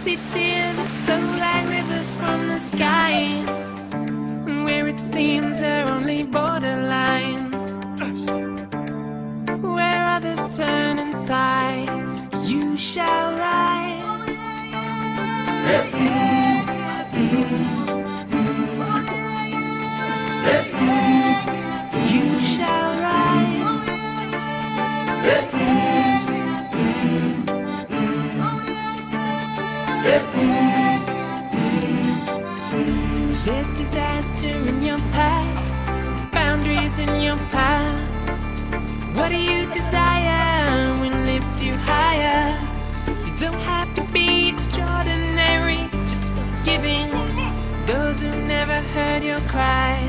see tears that flow like rivers from the skies, and where it seems there are only borderlines, where others turn and sigh, you shall rise. You shall rise. There's disaster in your past, boundaries in your path. What do you desire when it lifts you higher? You don't have to be extraordinary, just forgiving those who never heard your cry.